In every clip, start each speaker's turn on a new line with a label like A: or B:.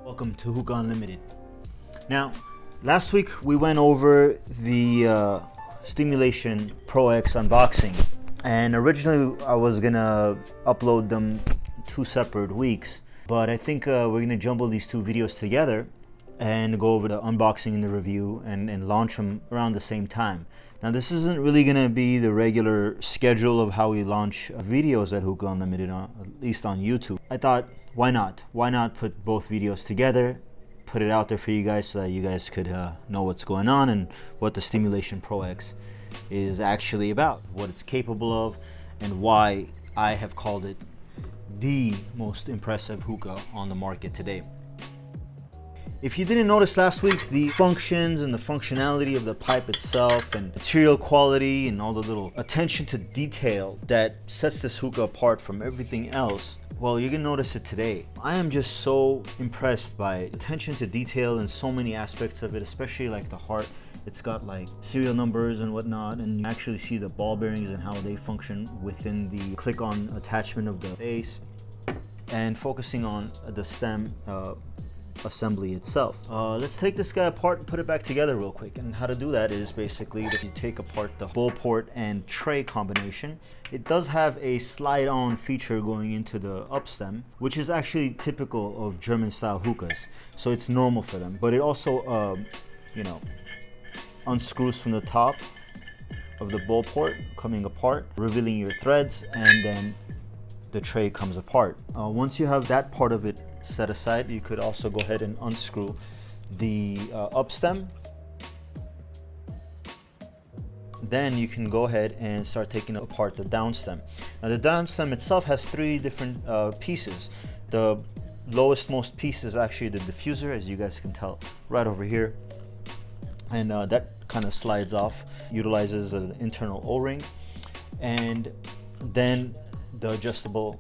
A: Welcome to Hookah Unlimited. Now, last week we went over the Steamulation Pro X unboxing, and originally I was gonna upload them 2 separate weeks, but I think we're gonna jumble these 2 videos together and go over the unboxing and the review and launch them around the same time. Now, this isn't really gonna be the regular schedule of how we launch videos at Hookah Unlimited, at least on YouTube. I thought, why not? Why not put both videos together, put it out there for you guys so that you guys could know what's going on and what the Steamulation Pro X is actually about, what it's capable of, and why I have called it the most impressive hookah on the market today. If you didn't notice last week, the functions and the functionality of the pipe itself and material quality and all the little attention to detail that sets this hookah apart from everything else, well, you're gonna notice it today. I am just so impressed by attention to detail in so many aspects of it, especially like the heart. It's got like serial numbers and whatnot, and you actually see the ball bearings and how they function within the click-on attachment of the base, and focusing on the stem assembly itself. Let's take this guy apart and put it back together real quick. And how to do that is basically if you take apart the bowl port and tray combination, it does have a slide-on feature going into the up stem, which is actually typical of German style hookahs, so it's normal for them. But it also unscrews from the top of the bowl port, coming apart, revealing your threads, and then the tray comes apart. Once you have that part of it set aside, you could also go ahead and unscrew the up stem. Then you can go ahead and start taking apart the down stem. Now, the down stem itself has 3 different pieces. The lowest most piece is actually the diffuser, as you guys can tell right over here, and that kind of slides off, utilizes an internal O-ring, and then the adjustable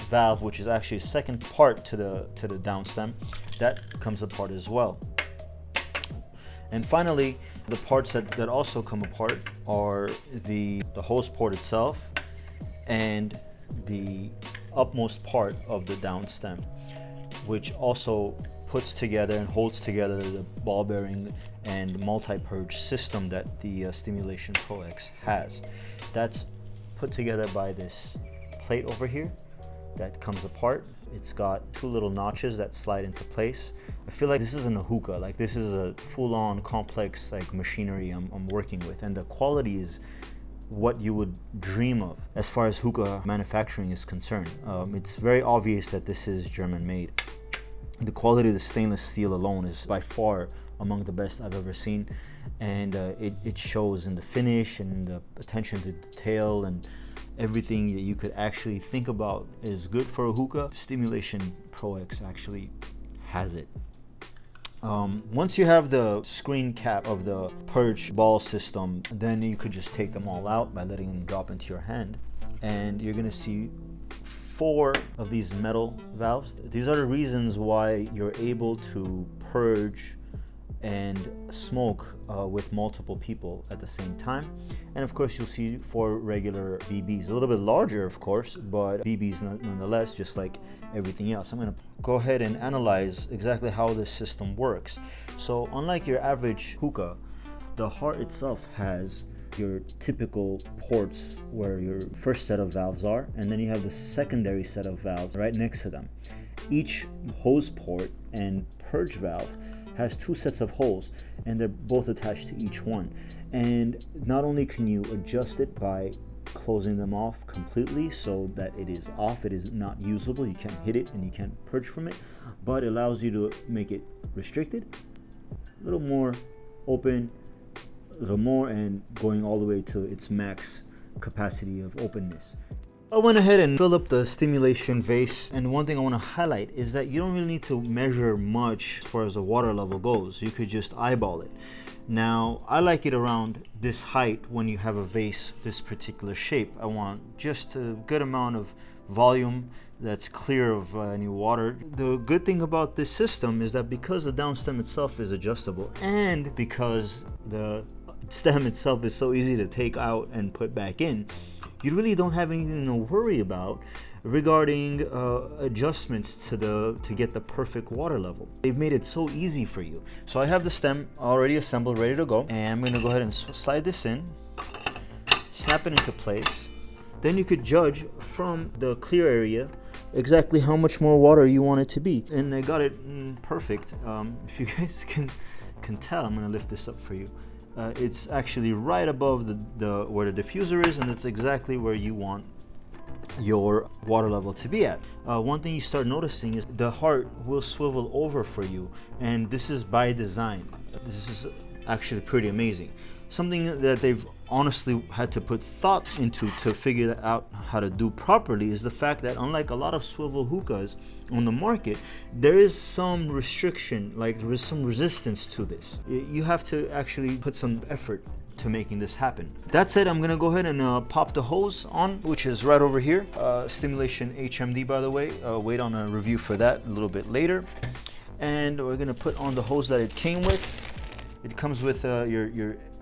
A: valve, which is actually a second part to the down stem, that comes apart as well. And finally, the parts that also come apart are the hose port itself and the upmost part of the down stem, which also puts together and holds together the ball bearing and multi-purge system that the Steamulation Pro X has. That's put together by this plate over here that comes apart. It's got 2 little notches that slide into place. I feel like this isn't a hookah, like this is a full-on complex like machinery I'm working with, and the quality is what you would dream of as far as hookah manufacturing is concerned. It's very obvious that this is German made. The quality of the stainless steel alone is by far among the best I've ever seen, and it shows in the finish and the attention to detail and everything that you could actually think about is good for a hookah. The Steamulation Pro X actually has it. Once you have the screen cap of the purge ball system, then you could just take them all out by letting them drop into your hand, and you're gonna see 4 of these metal valves. These are the reasons why you're able to purge and smoke with multiple people at the same time. And of course, you'll see 4 regular BBs, a little bit larger of course, but BBs nonetheless, just like everything else. I'm going to go ahead and analyze exactly how this system works. So unlike your average hookah, the heart itself has your typical ports where your first set of valves are, and then you have the secondary set of valves right next to them. Each hose port and purge valve has 2 sets of holes, and they're both attached to each one. And not only can you adjust it by closing them off completely so that it is off, it is not usable, you can't hit it and you can't purge from it, but it allows you to make it restricted, a little more open, a little more, and going all the way to its max capacity of openness. I went ahead and filled up the Steamulation vase, and one thing I want to highlight is that you don't really need to measure much as far as the water level goes. You could just eyeball it. Now, I like it around this height when you have a vase this particular shape. I want just a good amount of volume that's clear of any water. The good thing about this system is that because the down stem itself is adjustable, and because the stem itself is so easy to take out and put back in, you really don't have anything to worry about regarding adjustments to get the perfect water level. They've made it so easy for you. So I have the stem already assembled, ready to go, and I'm gonna go ahead and slide this in, snap it into place. Then you could judge from the clear area exactly how much more water you want it to be. And I got it perfect. If you guys can tell, I'm gonna lift this up for you. It's actually right above the where the diffuser is, and it's exactly where you want your water level to be at. One thing you start noticing is the heart will swivel over for you, and this is by design. This is actually pretty amazing. Something that they've honestly had to put thought into to figure out how to do properly is the fact that, unlike a lot of swivel hookahs on the market, there is some restriction, like there is some resistance to this. You have to actually put some effort to making this happen. That said, I'm gonna go ahead and pop the hose on, which is right over here. Steamulation HMD, by the way. Wait on a review for that a little bit later. And we're gonna put on the hose that it came with. It comes with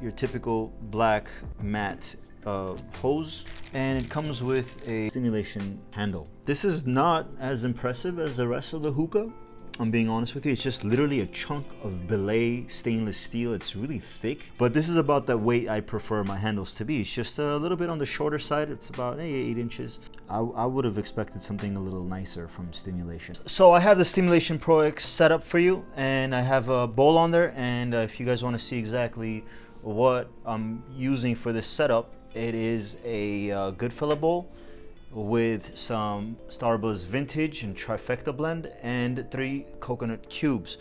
A: your typical black matte hose, and it comes with a Steamulation handle. This is not as impressive as the rest of the hookah, I'm being honest with you. It's just literally a chunk of belay stainless steel. It's really thick, but this is about the weight I prefer my handles to be. It's just a little bit on the shorter side. It's about 8 inches. I would have expected something a little nicer from Steamulation. So I have the Steamulation Pro X set up for you, and I have a bowl on there, and if you guys want to see exactly what I'm using for this setup, it is a Goodfella bowl with some Starbuzz Vintage and Trifecta blend and 3 coconut cubes.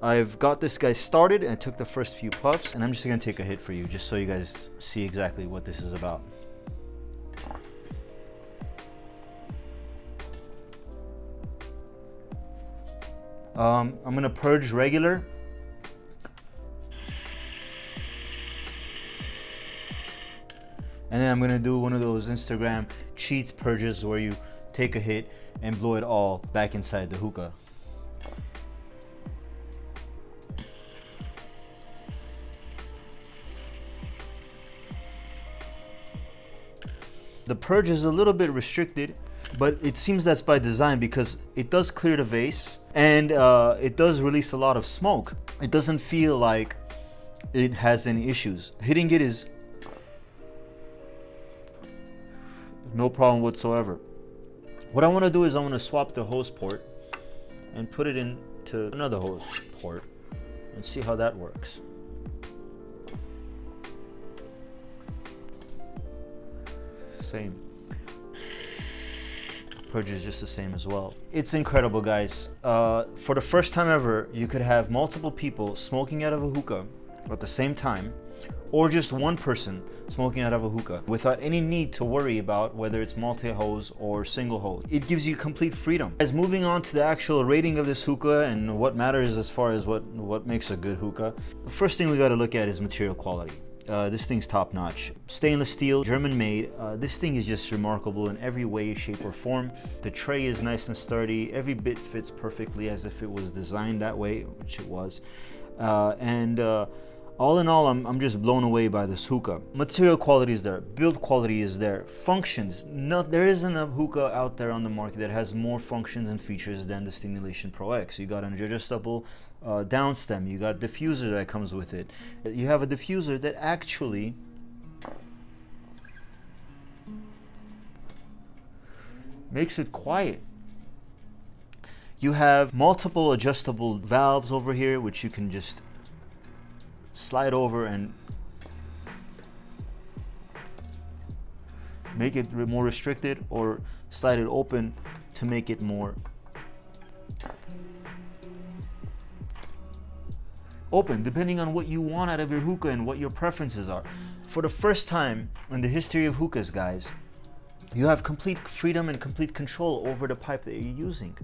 A: I've got this guy started, and I took the first few puffs, and I'm just gonna take a hit for you just so you guys see exactly what this is about. I'm gonna purge regular. And then I'm gonna do one of those Instagram cheat purges where you take a hit and blow it all back inside the hookah. The purge is a little bit restricted, but it seems that's by design because it does clear the vase, and it does release a lot of smoke. It doesn't feel like it has any issues. Hitting it is no problem whatsoever. What I want to do is I want to swap the hose port and put it into another hose port and see how that works. Same. Purge is just the same as well. It's incredible, guys. For the first time ever, you could have multiple people smoking out of a hookah at the same time, or just one person smoking out of a hookah without any need to worry about whether it's multi-hose or single hose. It gives you complete freedom. As moving on to the actual rating of this hookah and what matters as far as what makes a good hookah, the first thing we got to look at is material quality. This thing's top notch. Stainless steel, German made. This thing is just remarkable in every way, shape, or form. The tray is nice and sturdy. Every bit fits perfectly as if it was designed that way, which it was. All in all, I'm just blown away by this hookah. Material quality is there, build quality is there, functions. There isn't a hookah out there on the market that has more functions and features than the Steamulation Pro X. You got an adjustable down stem, you got diffuser that comes with it. You have a diffuser that actually makes it quiet. You have multiple adjustable valves over here, which you can just slide over and make it more restricted, or slide it open to make it more open, depending on what you want out of your hookah and what your preferences are. For the first time in the history of hookahs, guys, you have complete freedom and complete control over the pipe that you're using.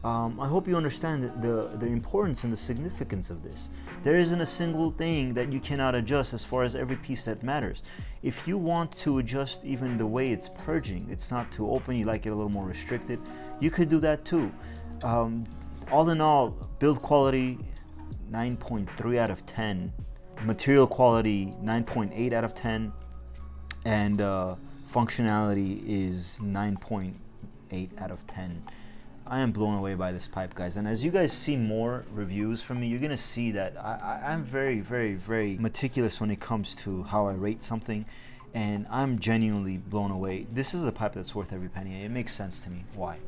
A: I hope you understand the importance and the significance of this. There isn't a single thing that you cannot adjust as far as every piece that matters. If you want to adjust even the way it's purging, it's not too open, you like it a little more restricted, you could do that too. All in all, build quality 9.3 out of 10, material quality 9.8 out of 10, and functionality is 9.8 8 out of 10. I am blown away by this pipe, guys, and as you guys see more reviews from me, you're gonna see that I'm very meticulous when it comes to how I rate something, and I'm genuinely blown away. This is a pipe that's worth every penny. It makes sense to me. Why?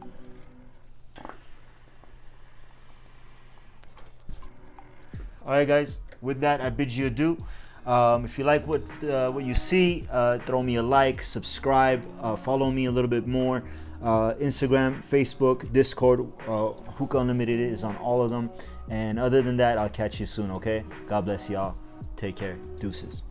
A: Alright guys, with that I bid you adieu. If you like what you see, throw me a like, subscribe, follow me a little bit more. Instagram, Facebook, Discord, Hookah Unlimited is on all of them. And other than that, I'll catch you soon, okay? God bless y'all. Take care. Deuces.